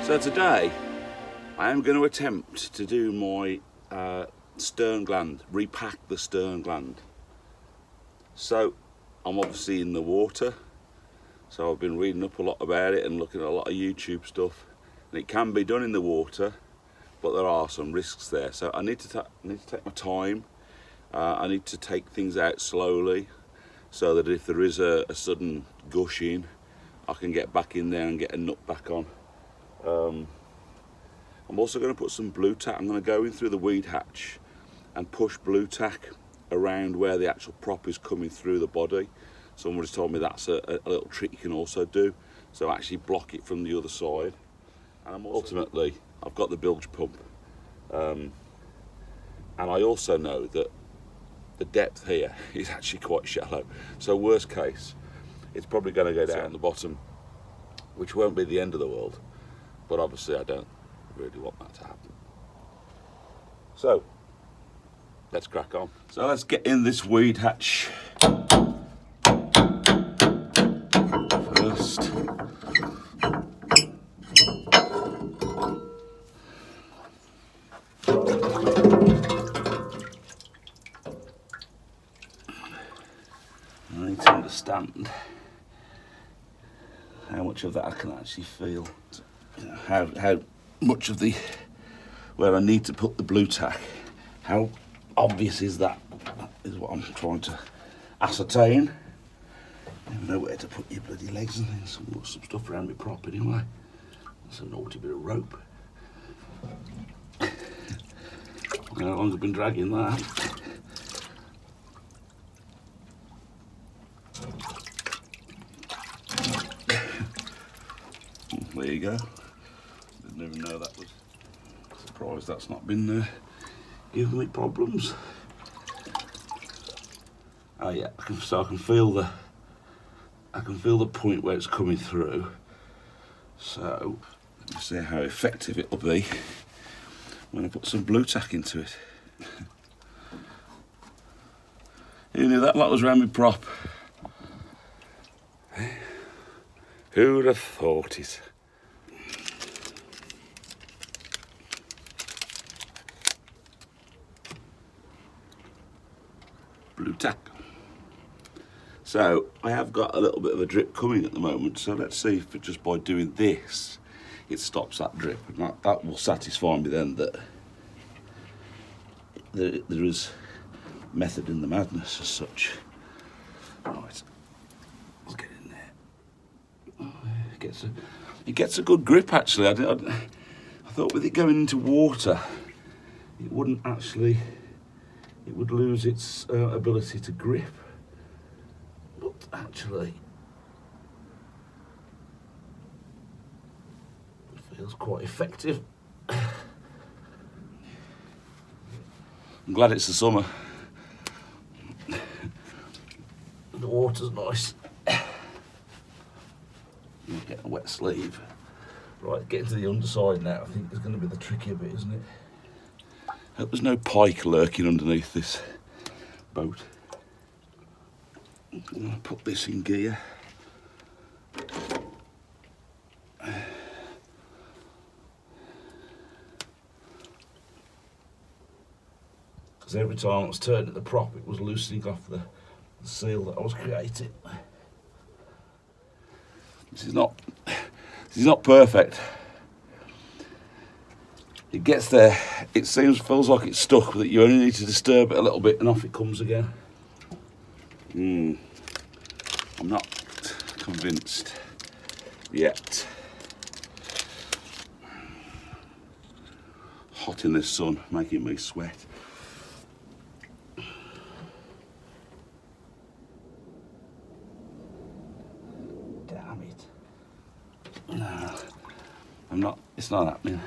So today I am going to attempt to do my stern gland, repack the stern gland. So I'm obviously in the water, so I've been reading up a lot about it and looking at a lot of YouTube stuff, and it can be done in the water, but there are some risks there. So I need to take my time. I need to take things out slowly, so that if there is a sudden gushing, I can get back in there and get a nut back on. I'm also going to put some blue tack. I'm going to go in through the weed hatch and push blue tack around where the actual prop is coming through the body. Someone just told me that's a little trick you can also do, so actually block it from the other side. And ultimately I've got the bilge pump, and I also know that the depth here is actually quite shallow, so worst case it's probably going to go down the bottom, which won't be the end of the world, but obviously I don't really want that to happen. So let's crack on. So let's get in this weed hatch first. I need to understand how much of that I can actually feel. You know, how much of the where I need to put the blue tack. How obvious is that? That is what I'm trying to ascertain. I never know where to put your bloody legs and things. I've got some stuff around my prop anyway. That's a naughty bit of rope. How long I've been dragging that? There you go. Didn't even know that was. Surprised that's not been giving me problems. Oh yeah, so I can feel the point where it's coming through. So let me see how effective it'll be when I put some blue tack into it. Who knew that lot was around my prop? Who'd have thought it? Blue tack. So I have got a little bit of a drip coming at the moment, so let's see if just by doing this it stops that drip, and that will satisfy me then that there is method in the madness as such. Right, let's get in there. Oh, it gets a good grip actually. I thought with it going into water it wouldn't actually, it would lose its ability to grip, but actually it feels quite effective. I'm glad it's the summer. The water's nice. You get a wet sleeve. Right, getting to the underside now, I think is going to be the trickier bit, isn't it? Hope there's no pike lurking underneath this boat. I'm going to put this in gear. Because every time I was turning the prop, it was loosening off the seal that I was creating. This is not perfect. It gets there, feels like it's stuck, but you only need to disturb it a little bit and off it comes again. I'm not convinced yet. Hot in this sun, making me sweat. Damn it. No, it's not happening.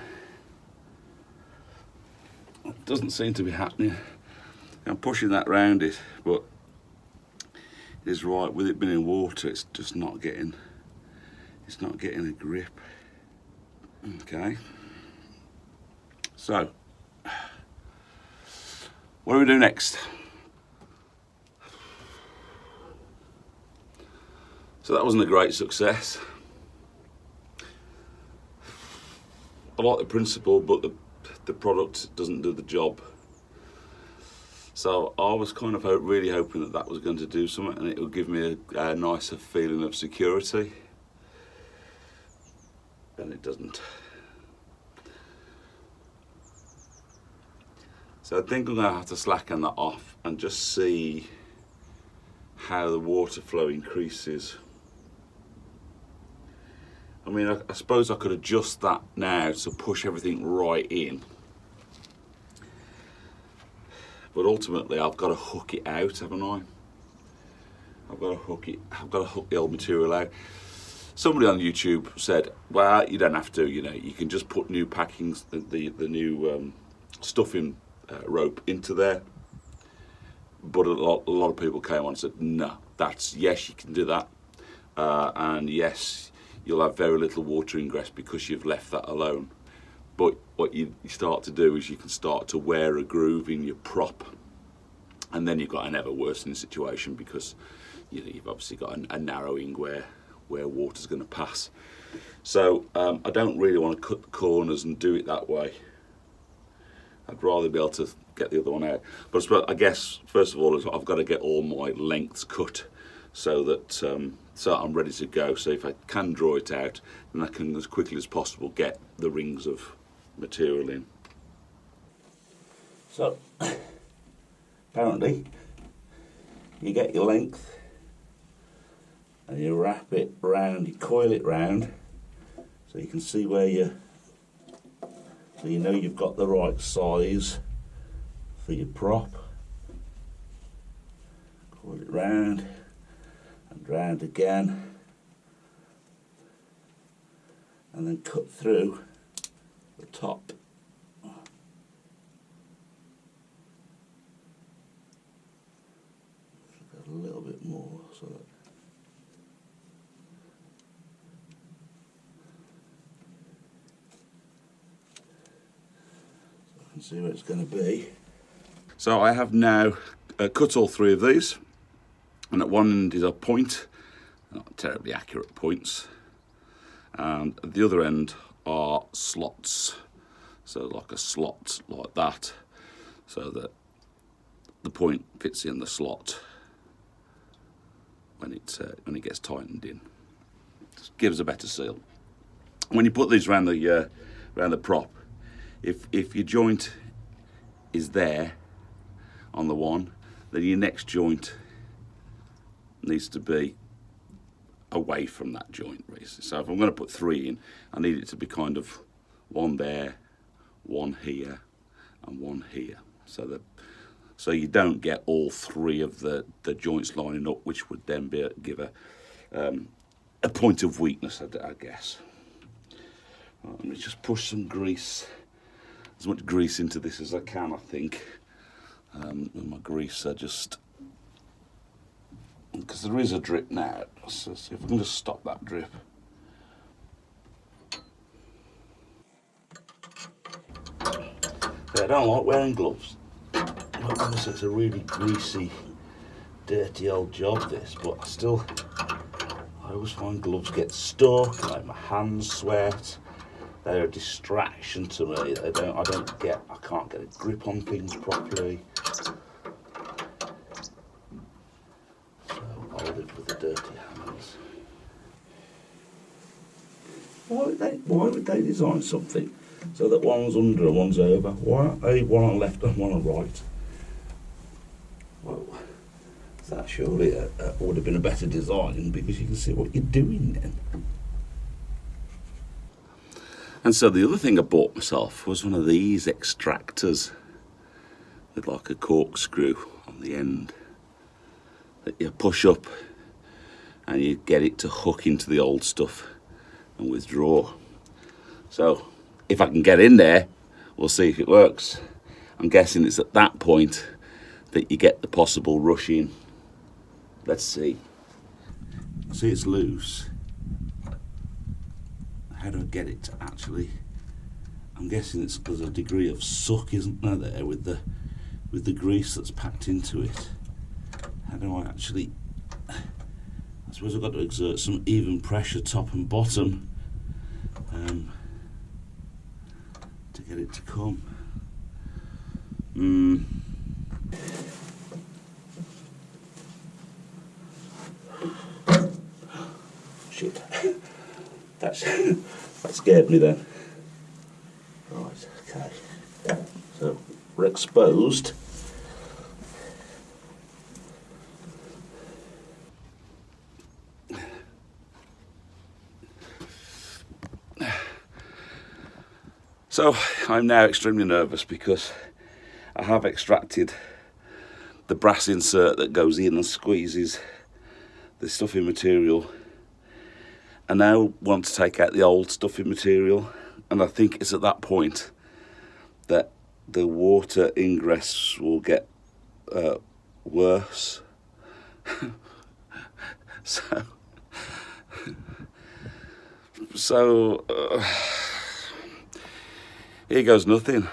It doesn't seem to be happening. I'm pushing that round it, but it's right, with it being in water, it's just not getting, a grip. Okay. So, what do we do next? So that wasn't a great success. I like the principle, but the product doesn't do the job. So I was kind of really hoping that that was going to do something, and it would give me a nicer feeling of security, and it doesn't. So I think I'm going to have to slacken that off and just see how the water flow increases. I mean, I suppose I could adjust that now to push everything right in. But ultimately I've got to hook it out, haven't I? I've got to hook the old material out. Somebody on YouTube said, well, you don't have to, you know, you can just put new packings, the new stuffing rope into there. But a lot of people came on and said, no, yes, you can do that. And yes, you'll have very little water ingress because you've left that alone. But what you start to do is you can start to wear a groove in your prop, and then you've got an ever worsening situation because you know, you've obviously got a narrowing where water's going to pass. So I don't really want to cut the corners and do it that way. I'd rather be able to get the other one out. But I guess first of all I've got to get all my lengths cut so that so I'm ready to go. So if I can draw it out, then I can as quickly as possible get the rings of material in. So apparently you get your length and you wrap it round, you coil it round so you can see where so you know you've got the right size for your prop. Coil it round and round again, and then cut through the top. A little bit more so that I can see where it's going to be. So I have now cut all three of these, and at one end is a point, not terribly accurate points, and at the other end are slots, so like a slot like that, so that the point fits in the slot when it gets tightened in. Just gives a better seal. When you put these around the prop, if your joint is there on the one, then your next joint needs to be away from that joint, really. So if I'm going to put three in, I need it to be kind of one there, one here, and one here, so you don't get all three of the joints lining up, which would then give a point of weakness, I guess. Right, let me just push some grease, as much grease into this as I can, I think. And my grease are just, because there is a drip now, so see if I can just stop that drip. Yeah, I don't like wearing gloves. Obviously it's a really greasy, dirty old job this, but I always find gloves get stuck, like my hands sweat. They're a distraction to me. I can't get a grip on things properly. So I'll live with the dirty hands. Why would they design something so that one's under and one's over? Why aren't they one on left and one on right? Well, that surely would have been a better design, because you can see what you're doing then. And so the other thing I bought myself was one of these extractors with like a corkscrew on the end that you push up and you get it to hook into the old stuff and withdraw. So if I can get in there, we'll see if it works. I'm guessing it's at that point that you get the possible rush in. Let's see. See, it's loose. How do I get it to actually? I'm guessing there's a degree of suck, isn't there, with the grease that's packed into it. How do I actually? I suppose I've got to exert some even pressure, top and bottom. get it to come. Shit. That scared me then. Right, okay. So we're exposed. So I'm now extremely nervous because I have extracted the brass insert that goes in and squeezes the stuffing material. I now want to take out the old stuffing material, and I think it's at that point that the water ingress will get worse. So here goes nothing.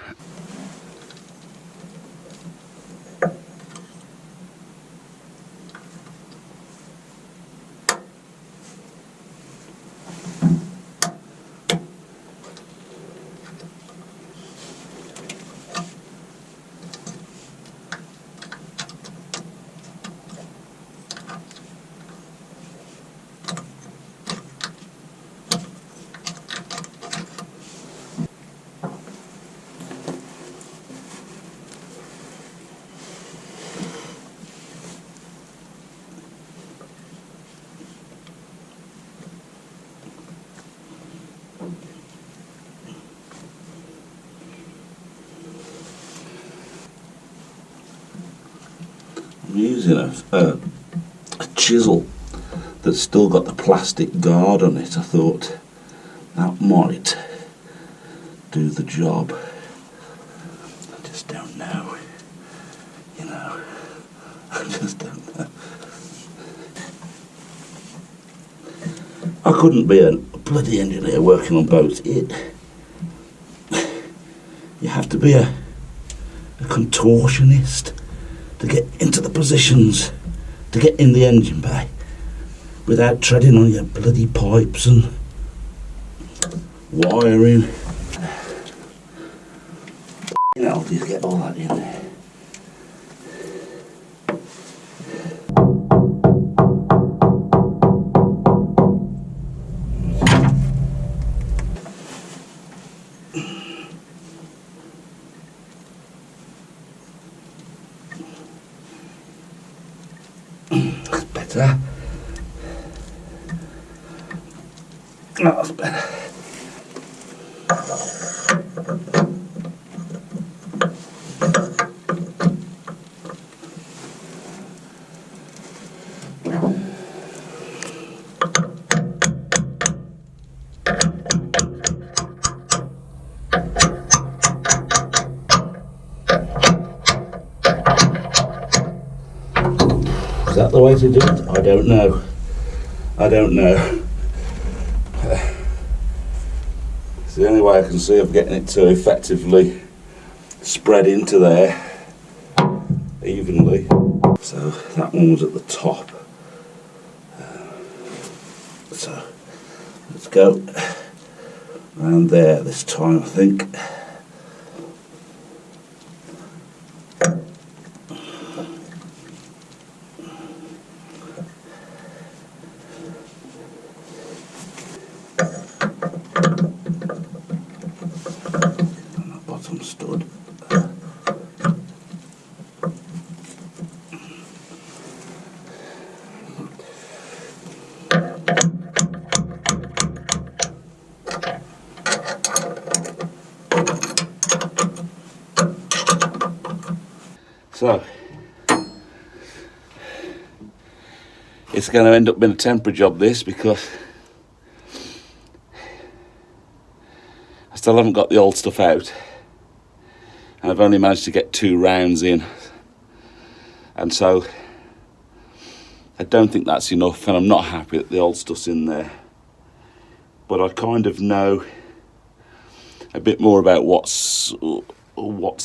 I'm using a chisel that's still got the plastic guard on it. I thought that might do the job. I just don't know, you know, I just don't know. I couldn't be a bloody engineer working on boats. You have to be a contortionist to get into the positions, to get in the engine bay without treading on your bloody pipes and wiring. You know, just get all that in there. That's better. That's better. Is that the way to do it? I don't know. I don't know. It's the only way I can see of getting it to effectively spread into there evenly. So that one was at the top. So let's go around there this time, I think. Stood. So it's going to end up being a temporary job, this, because I still haven't got the old stuff out. And I've only managed to get 2 rounds in, and so I don't think that's enough, and I'm not happy that the old stuff's in there. But I kind of know a bit more about what's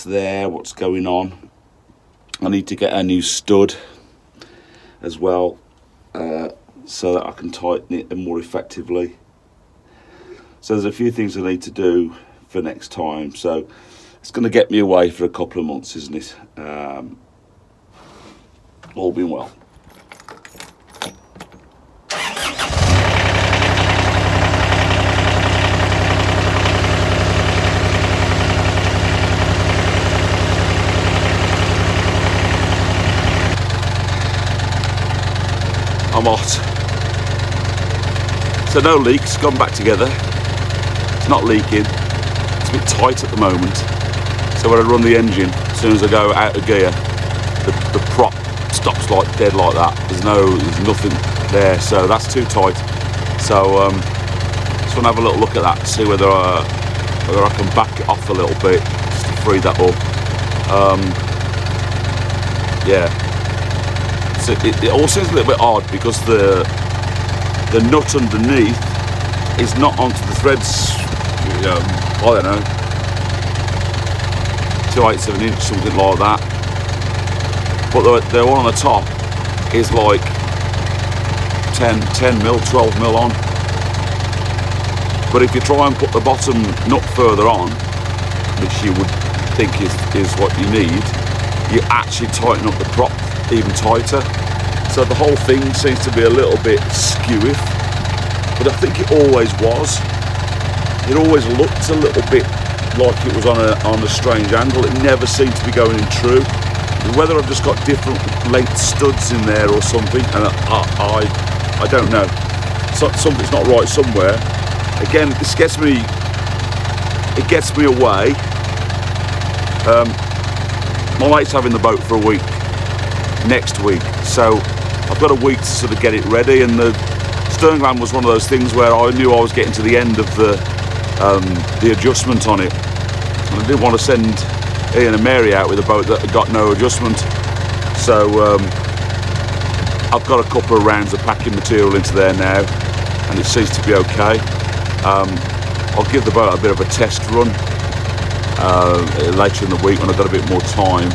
there, what's going on. I need to get a new stud as well, so that I can tighten it more effectively. So there's a few things I need to do. for next time. So it's going to get me away for a couple of months, isn't it? All being well. I'm hot. So no leaks, gone back together. It's not leaking. It's a bit tight at the moment. So when I run the engine, as soon as I go out of gear, the prop stops like dead like that. There's nothing there, so that's too tight. So just want to have a little look at that, see whether I can back it off a little bit just to free that up. Yeah. So it all seems a little bit odd because the nut underneath is not onto the threads. I don't know, 2/8 of an inch, something like that. But the one on the top is like 10 mil, 12 mil on. But if you try and put the bottom nut further on, which you would think is what you need, you actually tighten up the prop even tighter. So the whole thing seems to be a little bit skewy, but I think it always was. It always looked a little bit like it was on a strange angle. It never seemed to be going in true. Whether I've just got different length studs in there or something, and I don't know. So, something's not right somewhere. Again, this gets me. It gets me away. My mate's having the boat for a week next week, so I've got a week to sort of get it ready. And the stern gland was one of those things where I knew I was getting to the end of the adjustment on it, and I didn't want to send Ian and Mary out with a boat that had got no adjustment. So I've got a couple of rounds of packing material into there now, and it seems to be okay. I'll give the boat a bit of a test run later in the week when I've got a bit more time,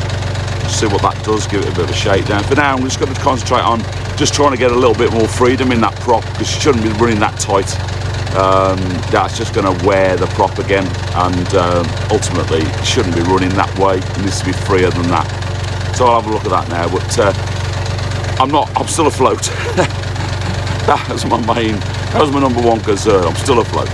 see what that does, give it a bit of a shakedown. For now, I'm just going to concentrate on just trying to get a little bit more freedom in that prop, because you shouldn't be running that tight. That's just going to wear the prop again, and ultimately it shouldn't be running that way. It needs to be freer than that. So I'll have a look at that now, but I'm still afloat. That was my number one concern. I'm still afloat.